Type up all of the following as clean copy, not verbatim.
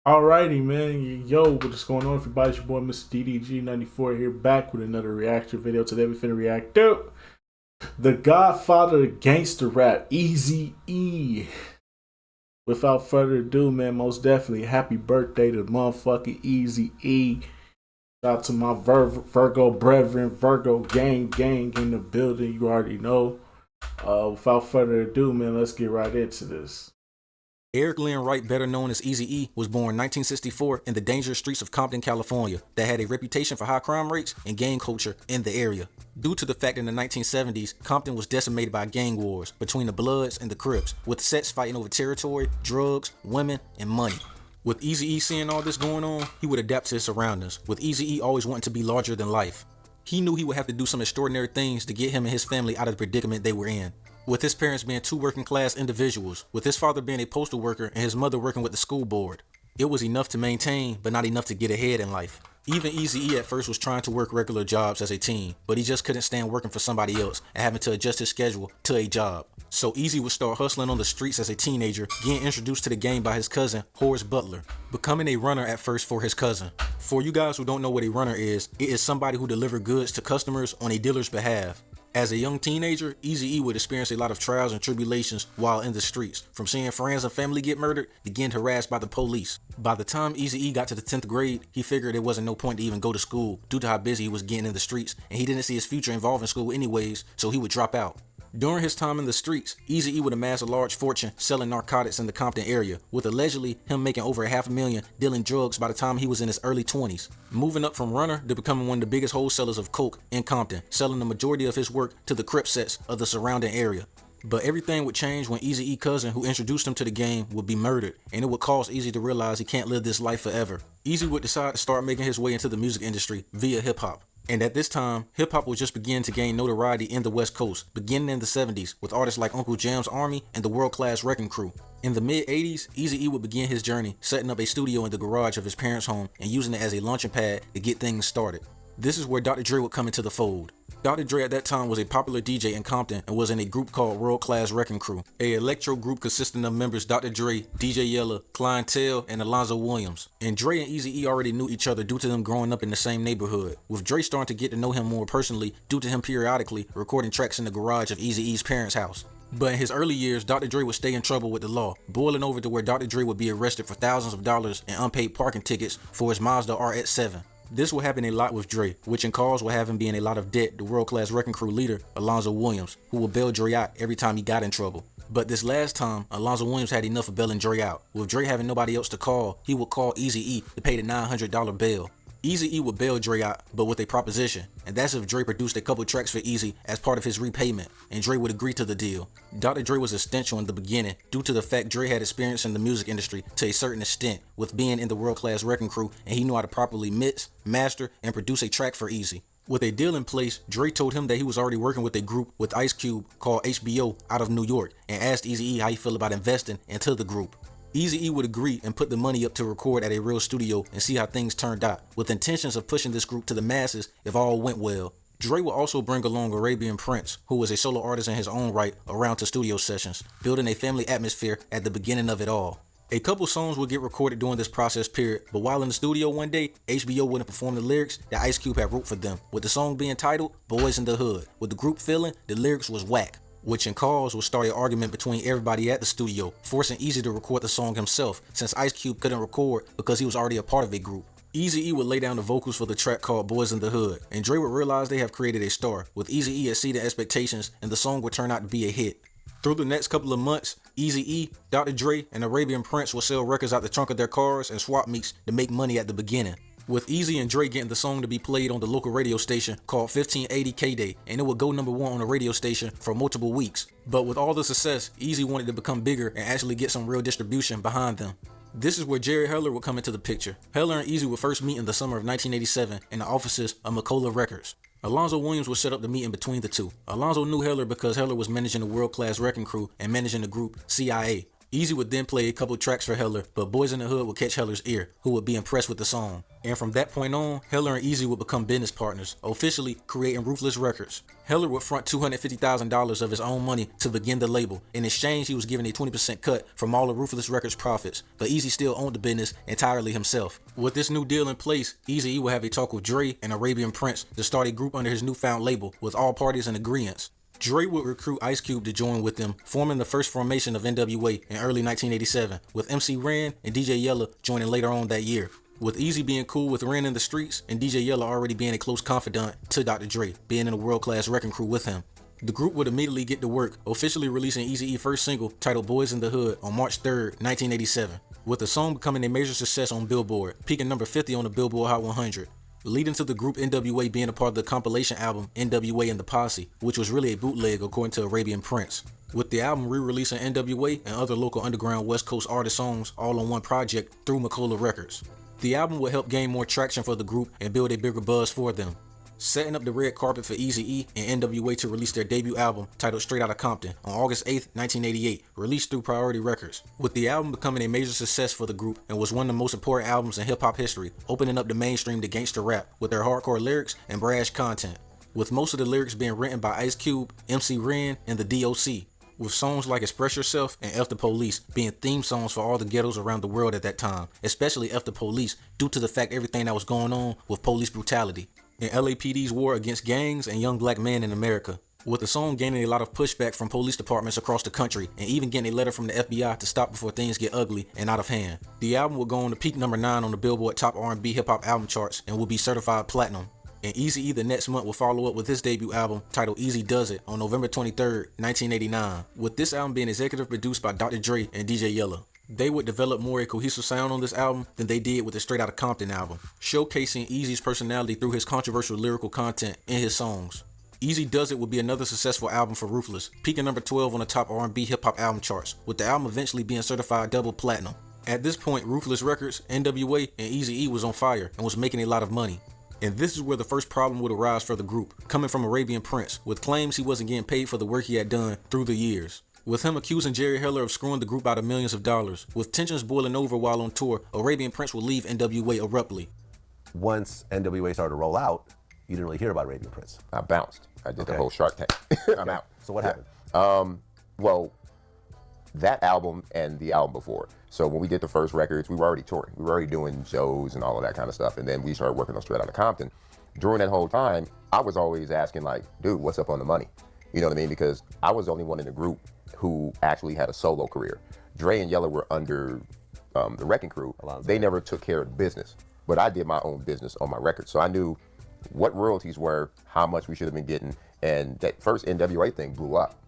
Alrighty, man. Yo, what's going on, everybody? It's your boy, Mr. DDG94 here, back with another reaction video. Today, we finna react to the Godfather Gangsta rap, Eazy-E. Without further ado, man, most definitely, happy birthday to motherfucking Eazy-E. Shout out to my Virgo brethren, Virgo gang in the building. You already know. Without further ado, man, let's get right into this. Eric Lynn Wright, better known as Eazy-E, was born in 1964 in the dangerous streets of Compton, California, that had a reputation for high crime rates and gang culture in the area. Due to the fact in the 1970s, Compton was decimated by gang wars between the Bloods and the Crips, with sets fighting over territory, drugs, women, and money. With Eazy-E seeing all this going on, he would adapt to his surroundings, with Eazy-E always wanting to be larger than life. He knew he would have to do some extraordinary things to get him and his family out of the predicament they were in. With his parents being two working class individuals, with his father being a postal worker and his mother working with the school board, it was enough to maintain, but not enough to get ahead in life. Even Eazy-E at first was trying to work regular jobs as a teen, but he just couldn't stand working for somebody else and having to adjust his schedule to a job. So Eazy would start hustling on the streets as a teenager, getting introduced to the game by his cousin, Horace Butler, becoming a runner at first for his cousin. For you guys who don't know what a runner is, it is somebody who delivers goods to customers on a dealer's behalf. As a young teenager, Eazy-E would experience a lot of trials and tribulations while in the streets, from seeing friends and family get murdered to getting harassed by the police. By the time Eazy-E got to the 10th grade, he figured there wasn't no point to even go to school due to how busy he was getting in the streets, and he didn't see his future involved in school anyways, so he would drop out. During his time in the streets, Eazy-E would amass a large fortune selling narcotics in the Compton area, with allegedly him making over $500,000 dealing drugs by the time he was in his early 20s. Moving up from runner to becoming one of the biggest wholesalers of coke in Compton, selling the majority of his work to the Crip sets of the surrounding area. But everything would change when Eazy-E's cousin who introduced him to the game would be murdered, and it would cause Eazy to realize he can't live this life forever. Eazy would decide to start making his way into the music industry via hip-hop. And at this time, hip-hop was just beginning to gain notoriety in the West Coast, beginning in the 70s with artists like Uncle Jam's Army and the world-class Wrecking Crew. In the mid-80s, Eazy-E would begin his journey, setting up a studio in the garage of his parents' home and using it as a launching pad to get things started. This is where Dr. Dre would come into the fold. Dr. Dre at that time was a popular DJ in Compton and was in a group called World Class Wrecking Crew, an electro group consisting of members Dr. Dre, DJ Yella, Clientele, and Alonzo Williams. And Dre and Eazy-E already knew each other due to them growing up in the same neighborhood, with Dre starting to get to know him more personally due to him periodically recording tracks in the garage of Eazy-E's parents' house. But in his early years, Dr. Dre would stay in trouble with the law, boiling over to where Dr. Dre would be arrested for thousands of dollars in unpaid parking tickets for his Mazda RX-7. This will happen a lot with Dre, which in cause will have him be in a lot of debt to world-class Wrecking Crew leader, Alonzo Williams, who would bail Dre out every time he got in trouble. But this last time, Alonzo Williams had enough of bailing Dre out. With Dre having nobody else to call, he would call Eazy-E to pay the $900 bail. Eazy-E would bail Dre out, but with a proposition, and that's if Dre produced a couple tracks for Eazy as part of his repayment, and Dre would agree to the deal. Dr. Dre was essential in the beginning due to the fact Dre had experience in the music industry to a certain extent with being in the world-class Wrecking Crew, and he knew how to properly mix, master, and produce a track for Eazy. With a deal in place, Dre told him that he was already working with a group with Ice Cube called HBO out of New York, and asked Eazy-E how he felt about investing into the group. Eazy-E would agree and put the money up to record at a real studio and see how things turned out, with intentions of pushing this group to the masses if all went well. Dre would also bring along Arabian Prince, who was a solo artist in his own right, around to studio sessions, building a family atmosphere at the beginning of it all. A couple songs would get recorded during this process period, but while in the studio one day, HBO wouldn't perform the lyrics that Ice Cube had wrote for them, with the song being titled Boys in the Hood, with the group feeling the lyrics was whack, which in cause would start an argument between everybody at the studio, forcing Eazy to record the song himself, since Ice Cube couldn't record because he was already a part of a group. Eazy-E would lay down the vocals for the track called Boys in the Hood, and Dre would realize they have created a star, with Eazy-E exceeding expectations, and the song would turn out to be a hit. Through the next couple of months, Eazy-E, Dr. Dre, and Arabian Prince would sell records out the trunk of their cars and swap meets to make money at the beginning, with Eazy and Dre getting the song to be played on the local radio station called 1580 K-Day, and it would go #1 on the radio station for multiple weeks. But with all the success, Eazy wanted to become bigger and actually get some real distribution behind them. This is where Jerry Heller would come into the picture. Heller and Eazy would first meet in the summer of 1987 in the offices of Macola Records. Alonzo Williams would set up the meeting between the two. Alonzo knew Heller because Heller was managing the world-class Wrecking Crew and managing the group CIA. Eazy would then play a couple tracks for Heller, but Boys in the Hood would catch Heller's ear, who would be impressed with the song. And from that point on, Heller and Eazy would become business partners, officially creating Ruthless Records. Heller would front $250,000 of his own money to begin the label. In exchange, he was given a 20% cut from all of Ruthless Records' profits, but Eazy still owned the business entirely himself. With this new deal in place, Eazy-E would have a talk with Dre and Arabian Prince to start a group under his newfound label, with all parties in agreement. Dre would recruit Ice Cube to join with them, forming the first formation of NWA in early 1987, with MC Ren and DJ Yella joining later on that year. With Eazy being cool with Ren in the streets and DJ Yella already being a close confidant to Dr. Dre, being in a world-class wrecking crew with him. The group would immediately get to work, officially releasing Eazy-E's first single titled Boys in the Hood on March 3rd, 1987, with the song becoming a major success on Billboard, peaking number 50 on the Billboard Hot 100. Leading to the group NWA being a part of the compilation album NWA and the Posse, which was really a bootleg according to Arabian Prince. With the album re-releasing NWA and other local underground West Coast artist songs all on one project through Macola Records. The album would help gain more traction for the group and build a bigger buzz for them, setting up the red carpet for Eazy-E and NWA to release their debut album titled Straight Outta Compton on August 8th, 1988, released through Priority Records, with the album becoming a major success for the group and was one of the most important albums in hip-hop history, opening up the mainstream to gangster rap with their hardcore lyrics and brash content, with most of the lyrics being written by Ice Cube, MC Ren, and the DOC, with songs like Express Yourself and F the Police being theme songs for all the ghettos around the world at that time, especially F the Police due to the fact everything that was going on with police brutality and LAPD's war against gangs and young black men in America, with the song gaining a lot of pushback from police departments across the country and even getting a letter from the FBI to stop before things get ugly and out of hand. The album will go on to peak number 9 on the Billboard Top R&B Hip Hop Album charts and will be certified platinum. And Eazy-E the next month will follow up with his debut album titled Eazy Does It on November 23rd, 1989, with this album being executive produced by Dr. Dre and DJ Yella. They would develop more a cohesive sound on this album than they did with the Straight Outta Compton album, showcasing Eazy's personality through his controversial lyrical content in his songs. Eazy Does It would be another successful album for Ruthless, peaking number 12 on the top R&B hip hop album charts, with the album eventually being certified double platinum. At this point, Ruthless Records, NWA, and Eazy-E was on fire and was making a lot of money. And this is where the first problem would arise for the group, coming from Arabian Prince, with claims he wasn't getting paid for the work he had done through the years, with him accusing Jerry Heller of screwing the group out of millions of dollars. With tensions boiling over while on tour, Arabian Prince would leave NWA abruptly. Once NWA started to roll out, you didn't really hear about Arabian Prince. I bounced. I did the whole Shark Tank. I'm out. So what happened? Well, that album and the album before. So when we did the first records, we were already touring. We were already doing shows and all of that kind of stuff. And then we started working on Straight Outta Compton. During that whole time, I was always asking like, dude, what's up on the money? You know what I mean? Because I was the only one in the group who actually had a solo career. Dre and Yella were under the Wrecking Crew. They never took care of business, but I did my own business on my record. So I knew what royalties were, how much we should have been getting. And that first NWA thing blew up.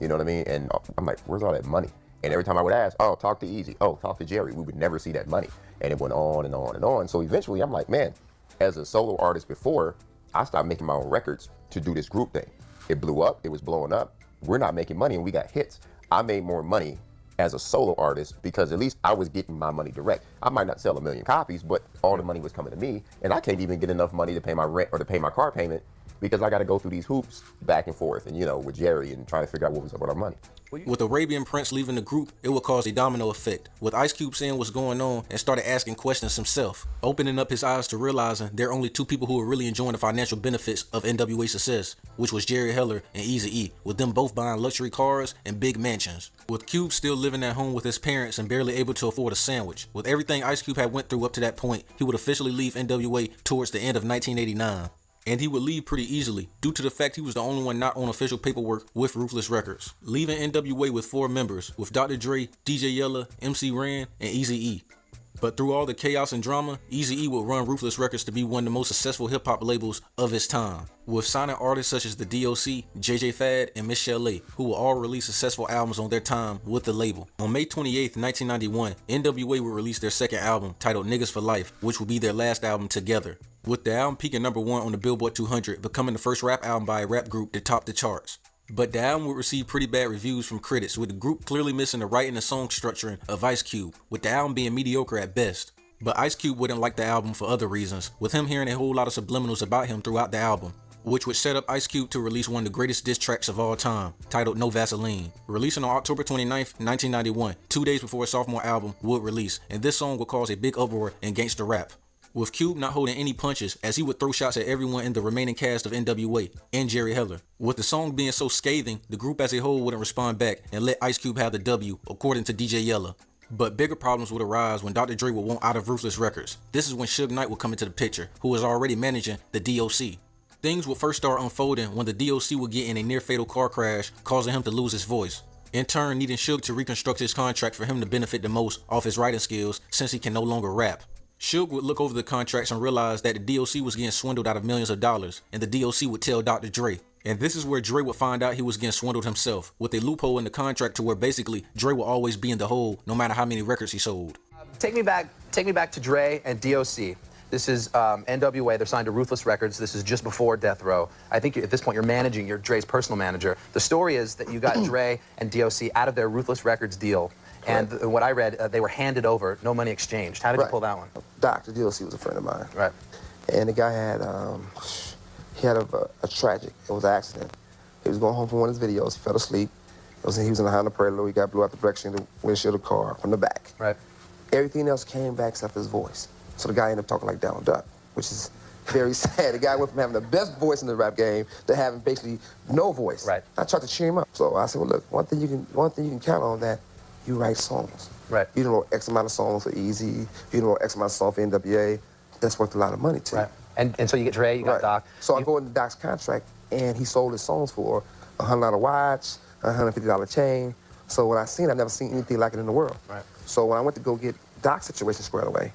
You know what I mean? And I'm like, where's all that money? And every time I would ask, oh, talk to Eazy, oh, talk to Jerry, we would never see that money. And it went on and on and on. So eventually I'm like, man, as a solo artist before, I stopped making my own records to do this group thing. It blew up, it was blowing up. We're not making money and we got hits. I made more money as a solo artist because at least I was getting my money direct. I might not sell 1 million copies, but all the money was coming to me. And I can't even get enough money to pay my rent or to pay my car payment because I got to go through these hoops back and forth and, you know, with Jerry and trying to figure out what was up with our money. With Arabian Prince leaving the group, it would cause a domino effect, with Ice Cube seeing what's going on and started asking questions himself, opening up his eyes to realizing there are only two people who were really enjoying the financial benefits of NWA success, which was Jerry Heller and Eazy-E, with them both buying luxury cars and big mansions. With Cube still living at home with his parents and barely able to afford a sandwich. With everything Ice Cube had went through up to that point, he would officially leave NWA towards the end of 1989. And he would leave pretty easily, due to the fact he was the only one not on official paperwork with Ruthless Records, leaving NWA with 4 members, with Dr. Dre, DJ Yella, MC Ren, and Eazy-E. But through all the chaos and drama, Eazy-E would run Ruthless Records to be one of the most successful hip-hop labels of its time, with signing artists such as the DOC, JJ Fad, and Michelle A, who will all release successful albums on their time with the label. On May 28th, 1991, NWA would release their second album, titled Niggas for Life, which will be their last album together, with the album peaking number 1 on the Billboard 200, becoming the first rap album by a rap group to top the charts. But the album would receive pretty bad reviews from critics, with the group clearly missing the writing and song structuring of Ice Cube, with the album being mediocre at best. But Ice Cube wouldn't like the album for other reasons, with him hearing a whole lot of subliminals about him throughout the album. which would set up Ice Cube to release one of the greatest diss tracks of all time, titled No Vaseline, releasing on October 29th, 1991, 2 days before his sophomore album would release, and this song would cause a big uproar in gangsta rap, with Cube not holding any punches as he would throw shots at everyone in the remaining cast of NWA and Jerry Heller. With the song being so scathing, the group as a whole wouldn't respond back and let Ice Cube have the W, according to DJ Yella. But bigger problems would arise when Dr. Dre would want out of Ruthless Records. This is when Suge Knight would come into the picture, who was already managing the DOC. Things would first start unfolding when the DOC would get in a near-fatal car crash, causing him to lose his voice. In turn, needing Suge to reconstruct his contract for him to benefit the most off his writing skills since he can no longer rap. Suge would look over the contracts and realize that the DOC was getting swindled out of millions of dollars, and the DOC would tell Dr. Dre. And this is where Dre would find out he was getting swindled himself, with a loophole in the contract to where basically Dre will always be in the hole no matter how many records he sold. Take me back to Dre and DOC. This is NWA. They're signed to Ruthless Records. This is just before Death Row. I think at this point you're Dre's personal manager. The story is that you got Dre and DOC out of their Ruthless Records deal. And what I read, they were handed over, no money exchanged. How did you pull that one? Dr. DOC was a friend of mine. Right. And the guy had, he had a tragic, it was an accident. He was going home from one of his videos, he fell asleep. He was in the Honda Prelude, he got blew out the direction of the windshield of the car from the back. Right. Everything else came back except his voice. So the guy ended up talking like Donald Duck, which is very sad. The guy went from having the best voice in the rap game to having basically no voice. Right. I tried to cheer him up. So I said, well, look, one thing you can count on that, you write songs. Right. You don't know X amount of songs for Eazy, you don't know X amount of songs for NWA. That's worth a lot of money to you. Right. And so you get Dre, you got Doc. So I go into Doc's contract, and he sold his songs for a $100 watch, a $150 chain. So when I seen it, I never seen anything like it in the world. Right. So when I went to go get Doc's situation squared away,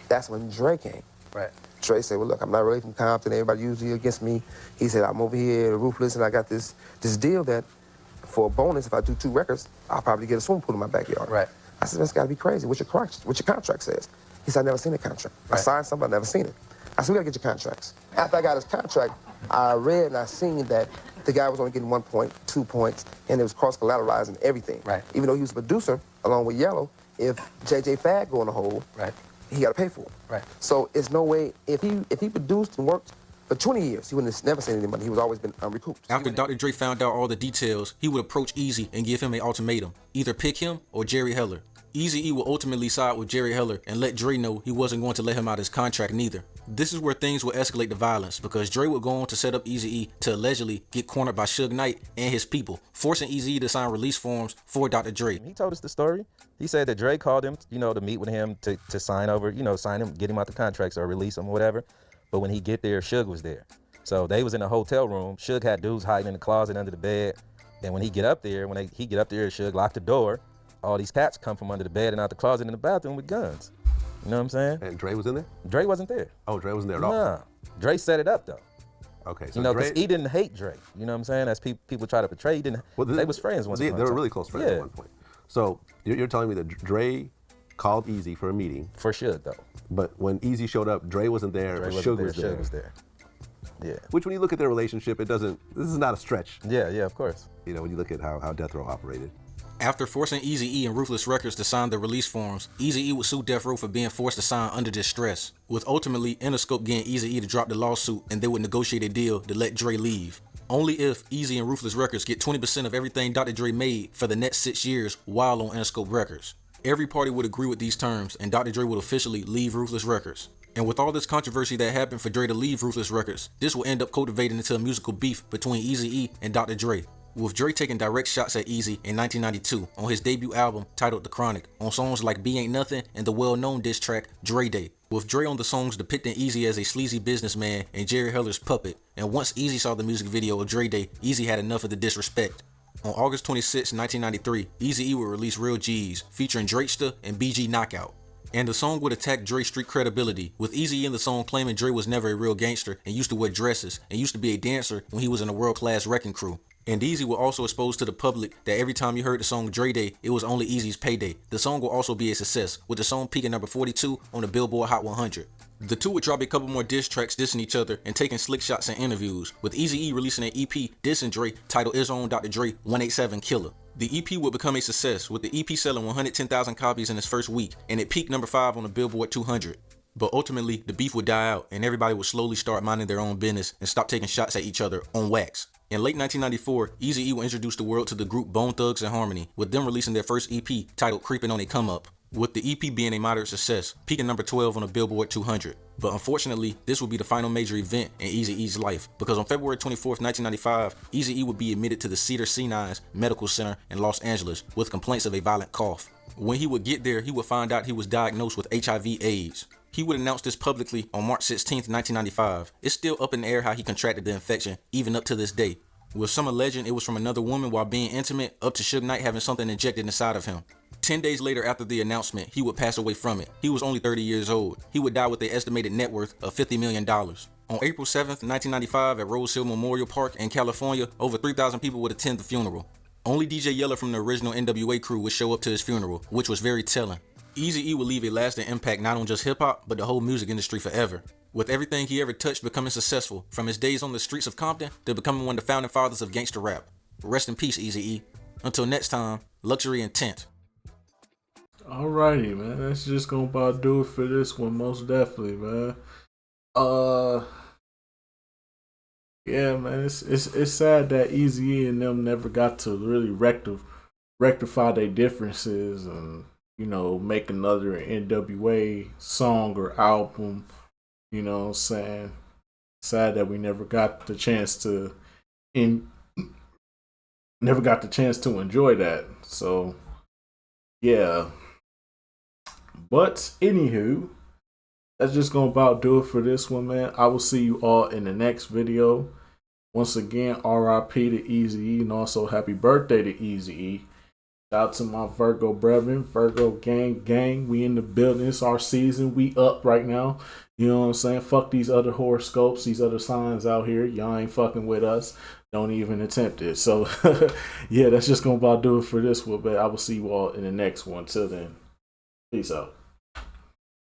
that's when Dre came. Right. Dre said, well, look, I'm not really from Compton. Everybody usually against me. He said, I'm over here Ruthless, and I got this deal that for a bonus, if I do 2 records, I'll probably get a swimming pool in my backyard. Right. I said, that's got to be crazy. What your contract says? He said, I never seen a contract. Right. I signed something, I never seen it. I said, we got to get your contracts. After I got his contract, I read and I seen that the guy was only getting 1 point, 2 points, and it was cross-collateralizing everything. Right. Even though he was a producer, along with Yellow, if JJ Fad go in the hole, right, he got to pay for it. Right. So it's no way, if he produced and worked for 20 years, he wouldn't have never seen any money. He was always been recouped. After Dr. Dre found out all the details, he would approach Eazy and give him an ultimatum. Either pick him or Jerry Heller. Eazy-E would ultimately side with Jerry Heller and let Dre know he wasn't going to let him out his contract neither. This is where things would escalate to violence because Dre would go on to set up Eazy-E to allegedly get cornered by Suge Knight and his people, forcing Eazy-E to sign release forms for Dr. Dre. He told us the story. He said that Dre called him, to meet with him to sign over, sign him, get him out the contracts or release him or whatever. But when he get there, Suge was there. So they was in a hotel room. Suge had dudes hiding in the closet under the bed. And when he get up there, Suge locked the door. All these cats come from under the bed and out the closet in the bathroom with guns. You know what I'm saying? And Dre was in there? Dre wasn't there. Oh, Dre wasn't there at all? Nah. Dre set it up, though. Okay, so because he didn't hate Dre. You know what I'm saying? As people try to portray, he didn't. They was friends once upon a time. They were really close friends at one point. So you're telling me that Dre called Eazy for a meeting. For Suge, though. But when Eazy showed up, Dre wasn't there, but Suge was there. Suge was there. Yeah. Which, when you look at their relationship, this is not a stretch. Yeah, of course. When you look at how Death Row operated. After forcing Eazy-E and Ruthless Records to sign the release forms, Eazy-E would sue Death Row for being forced to sign under distress, with ultimately Interscope getting Eazy-E to drop the lawsuit and they would negotiate a deal to let Dre leave. Only if Eazy and Ruthless Records get 20% of everything Dr. Dre made for the next 6 years while on Interscope Records. Every party would agree with these terms and Dr. Dre would officially leave Ruthless Records. And with all this controversy that happened for Dre to leave Ruthless Records, this will end up cultivating into a musical beef between Eazy-E and Dr. Dre, with Dre taking direct shots at Eazy in 1992 on his debut album titled The Chronic, on songs like B Ain't Nothing and the well-known diss track Dre Day, with Dre on the songs depicting Eazy as a sleazy businessman and Jerry Heller's puppet. And once Eazy saw the music video of Dre Day, Eazy had enough of the disrespect. On August 26, 1993, Eazy-E would release Real G's, featuring Drakesta and BG Knockout. And the song would attack Dre's street credibility, with Eazy in the song claiming Dre was never a real gangster and used to wear dresses and used to be a dancer when he was in a world-class wrecking crew. And Eazy will also expose to the public that every time you heard the song Dre Day, it was only Eazy's payday. The song will also be a success, with the song peaking number 42 on the Billboard Hot 100. The two would drop a couple more diss tracks dissing each other and taking slick shots in interviews, with Eazy-E releasing an EP dissing Dre titled His Own Dr. Dre 187 Killer. The EP would become a success, with the EP selling 110,000 copies in its first week, and it peaked number 5 on the Billboard 200. But ultimately, the beef would die out and everybody would slowly start minding their own business and stop taking shots at each other on wax. In late 1994, Eazy-E will introduce the world to the group Bone Thugs and Harmony, with them releasing their first EP titled Creepin' on a Come Up, with the EP being a moderate success, peaking number 12 on the Billboard 200. But unfortunately, this would be the final major event in Eazy-E's life, because on February 24th, 1995, Eazy-E would be admitted to the Cedar Sinai's Medical Center in Los Angeles with complaints of a violent cough. When he would get there, he would find out he was diagnosed with HIV/AIDS. He would announce this publicly on March 16th, 1995. It's still up in the air how he contracted the infection, even up to this day. With some alleging it was from another woman while being intimate, up to Suge Knight having something injected inside of him. 10 days later after the announcement, he would pass away from it. He was only 30 years old. He would die with an estimated net worth of $50 million. On April 7th, 1995 at Rose Hill Memorial Park in California, over 3,000 people would attend the funeral. Only DJ Yeller from the original NWA crew would show up to his funeral, which was very telling. Eazy-E will leave a lasting impact not on just hip-hop, but the whole music industry forever. With everything he ever touched becoming successful, from his days on the streets of Compton to becoming one of the founding fathers of gangsta rap. Rest in peace, Eazy-E. Until next time, luxury intent. Alrighty, man. That's just gonna about do it for this one, most definitely, man. Yeah, man. It's sad that Eazy-E and them never got to really rectify their differences and, you know, make another NWA song or album. You know what I'm saying? Sad that we never got the chance to enjoy that. So yeah. But anywho, that's just gonna about do it for this one, man. I will see you all in the next video. Once again, RIP to Eazy-E, and also happy birthday to Eazy-E. Shout out to my Virgo brethren, Virgo gang. We in the building. It's our season. We up right now. You know what I'm saying? Fuck these other horoscopes, these other signs out here. Y'all ain't fucking with us. Don't even attempt it. So, yeah, that's just gonna about do it for this one. But I will see you all in the next one. Till then, peace out.